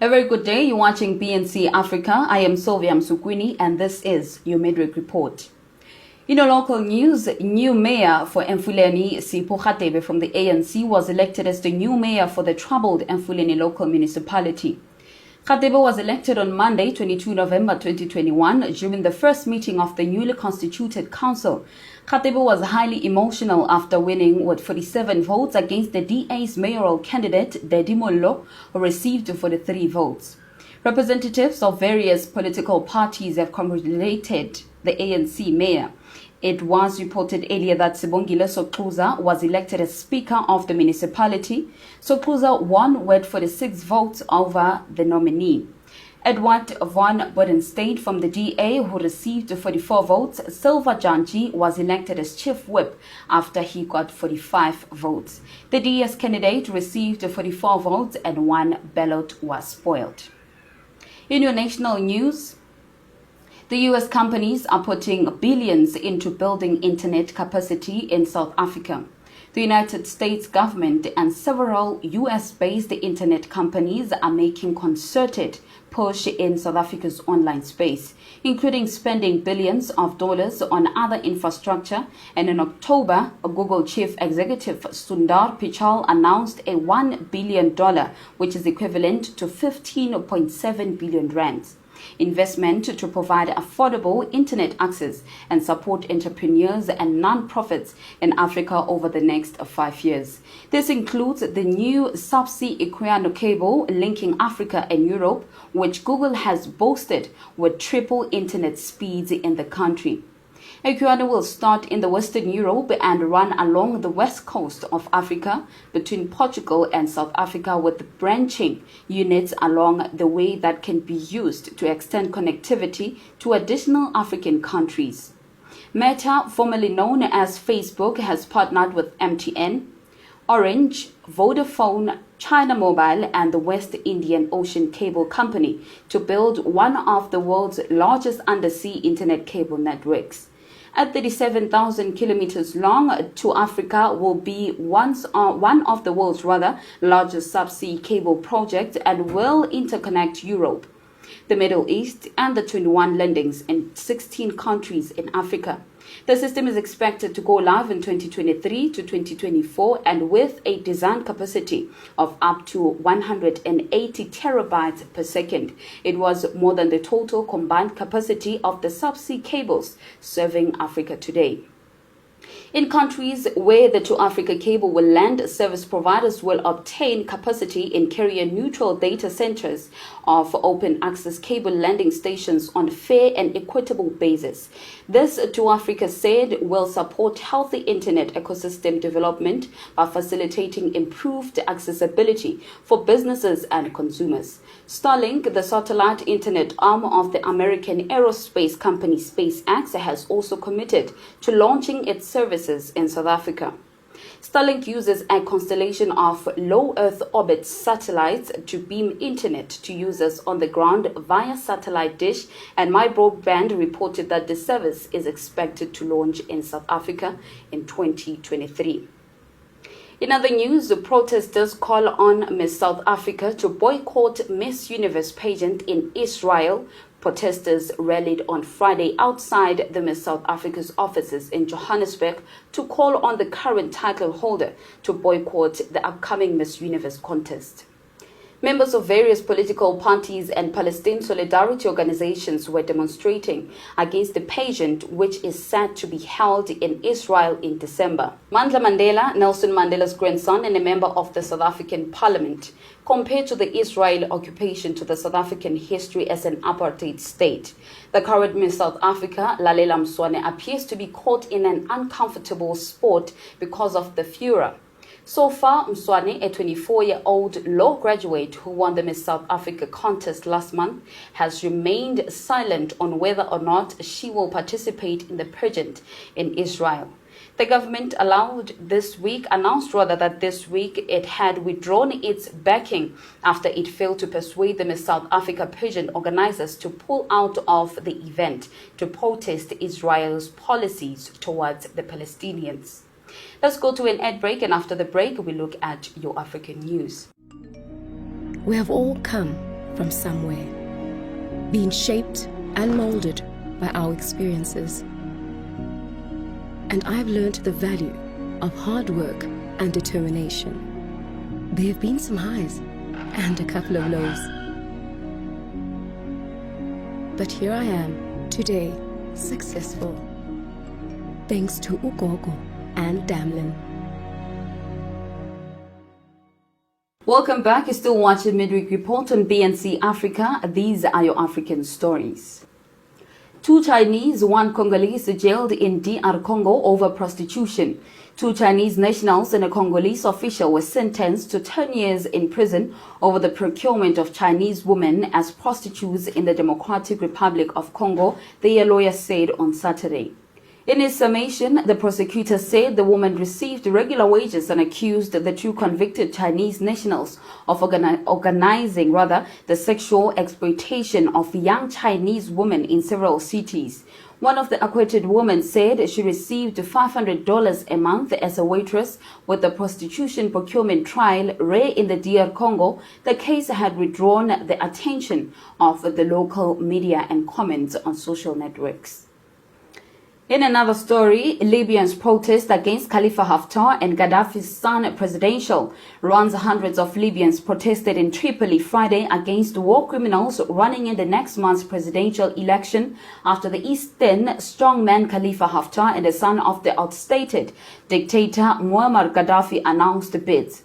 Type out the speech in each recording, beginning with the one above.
A very good day. You're watching BNC Africa. I am Sylvia Msukwini and this is your midweek report. In our local news, new mayor for Emfuleni, Sipho Khatebe from the ANC was elected as the new mayor for the troubled Emfuleni local municipality. Khatebe was elected on Monday, 22 November 2021, during the first meeting of the newly constituted council. Khatebe was highly emotional after winning with 47 votes against the DA's mayoral candidate, Dedi Mollo, who received 43 votes. Representatives of various political parties have congratulated the ANC mayor. It was reported earlier that Sibongile Sokuza was elected as Speaker of the municipality. Sokuza won with 46 votes over the nominee. Edward von Bodenstein from the DA, who received 44 votes, Silva Janji was elected as Chief Whip after he got 45 votes. The DA's candidate received 44 votes and one ballot was spoiled. In your national news, the U.S. companies are putting billions into building internet capacity in South Africa. The United States government and several U.S.-based internet companies are making concerted push in South Africa's online space, including spending billions of dollars on other infrastructure. And in October, Google chief executive Sundar Pichai announced a $1 billion, which is equivalent to 15.7 billion rands. Investment to provide affordable internet access and support entrepreneurs and non-profits in Africa over the next 5 years. This includes the new subsea Equiano cable linking Africa and Europe, which Google has boasted would triple internet speeds in the country. Equiano will start in the Western Europe and run along the west coast of Africa between Portugal and South Africa, with branching units along the way that can be used to extend connectivity to additional African countries. Meta, formerly known as Facebook, has partnered with MTN, Orange, Vodafone, China Mobile and the West Indian Ocean Cable Company to build one of the world's largest undersea internet cable networks. At 37,000 kilometers long, To Africa will be one of the world's largest subsea cable projects and will interconnect Europe, the Middle East, and the 21 landings in 16 countries in Africa. The system is expected to go live in 2023 to 2024 and with a design capacity of up to 180 terabytes per second. It was more than the total combined capacity of the subsea cables serving Africa today. In countries where the To Africa cable will land, service providers will obtain capacity in carrier-neutral data centers of open access cable landing stations on a fair and equitable basis. This, To Africa said, will support healthy internet ecosystem development by facilitating improved accessibility for businesses and consumers. Starlink, the satellite internet arm of the American aerospace company SpaceX, has also committed to launching its services in South Africa. Starlink uses a constellation of low Earth orbit satellites to beam internet to users on the ground via satellite dish, and MyBroadband reported that the service is expected to launch in South Africa in 2023. In other news, the protesters call on Miss South Africa to boycott Miss Universe pageant in Israel. Protesters rallied on Friday outside the Miss South Africa's offices in Johannesburg to call on the current title holder to boycott the upcoming Miss Universe contest. Members of various political parties and Palestine solidarity organizations were demonstrating against the pageant, which is set to be held in Israel in December. Mandla Mandela, Nelson Mandela's grandson and a member of the South African Parliament, compared to the Israeli occupation to the South African history as an apartheid state. The current Miss South Africa, Lalela Mswane, appears to be caught in an uncomfortable spot because of the furor. So far, Mswane, a 24-year-old law graduate who won the Miss South Africa contest last month, has remained silent on whether or not she will participate in the pageant in Israel. The government announced this week that this week it had withdrawn its backing after it failed to persuade the Miss South Africa pageant organizers to pull out of the event to protest Israel's policies towards the Palestinians. Let's go to an ad break, and after the break, we look at your African news. We have all come from somewhere, being shaped and molded by our experiences. And I've learned the value of hard work and determination. There have been some highs and a couple of lows. But here I am, today, successful. Thanks to Ugogo and Damlin. Welcome back. You're still watching Midweek Report on BNC Africa. These are your African stories. 2 Chinese, 1 Congolese jailed in DR Congo over prostitution. 2 Chinese nationals and a Congolese official were sentenced to 10 years in prison over the procurement of Chinese women as prostitutes in the Democratic Republic of Congo, their lawyer said on Saturday. In his summation, the prosecutor said the woman received regular wages and accused the 2 convicted Chinese nationals of organizing the sexual exploitation of young Chinese women in several cities. One of the acquitted women said she received $500 a month as a waitress. With the prostitution procurement trial rare in the DR Congo, the case had withdrawn the attention of the local media and comments on social networks. In another story, Libyan's protest against Khalifa Haftar and Kadafi's son presidential runs. Hundreds of Libyans protested in Tripoli Friday against war criminals running in the next month's presidential election after the Eastern strongman Khalifa Haftar and the son of the outstated dictator Muammar Gaddafi announced bids.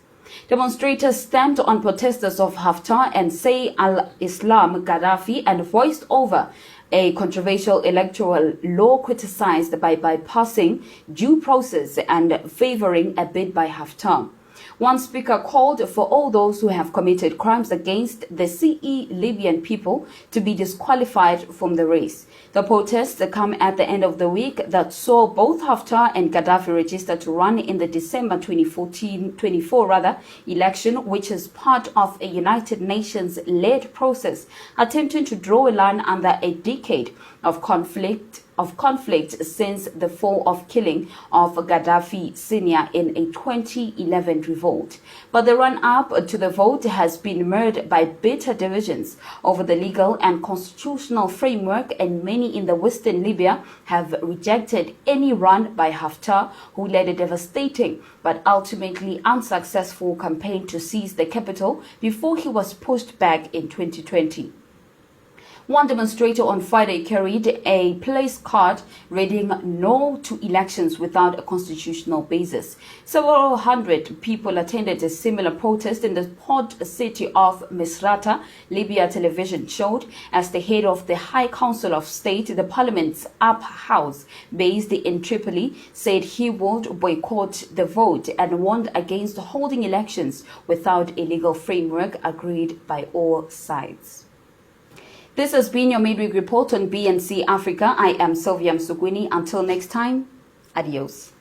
Demonstrators stamped on protesters of Haftar and Saif al-Islam Gaddafi and voiced over a controversial electoral law criticized by bypassing due process and favoring a bid by Haftar. One speaker called for all those who have committed crimes against the CE Libyan people to be disqualified from the race. The protests come at the end of the week that saw both Haftar and Gaddafi register to run in the December 2024 election, which is part of a United Nations-led process attempting to draw a line under a decade of conflict since the fall of killing of Gaddafi Senior in a 2011 revolt. But the run-up to the vote has been marred by bitter divisions over the legal and constitutional framework, and many in the western Libya have rejected any run by Haftar, who led a devastating but ultimately unsuccessful campaign to seize the capital before he was pushed back in 2020. One demonstrator on Friday carried a place card reading "No to elections without a constitutional basis." Several hundred people attended a similar protest in the port city of Misrata, Libya television showed, as the head of the High Council of State, the parliament's upper house based in Tripoli, said he would boycott the vote and warned against holding elections without a legal framework agreed by all sides. This has been your Midweek Report on BNC Africa. I am Sylvia Msukwini. Until next time, adios.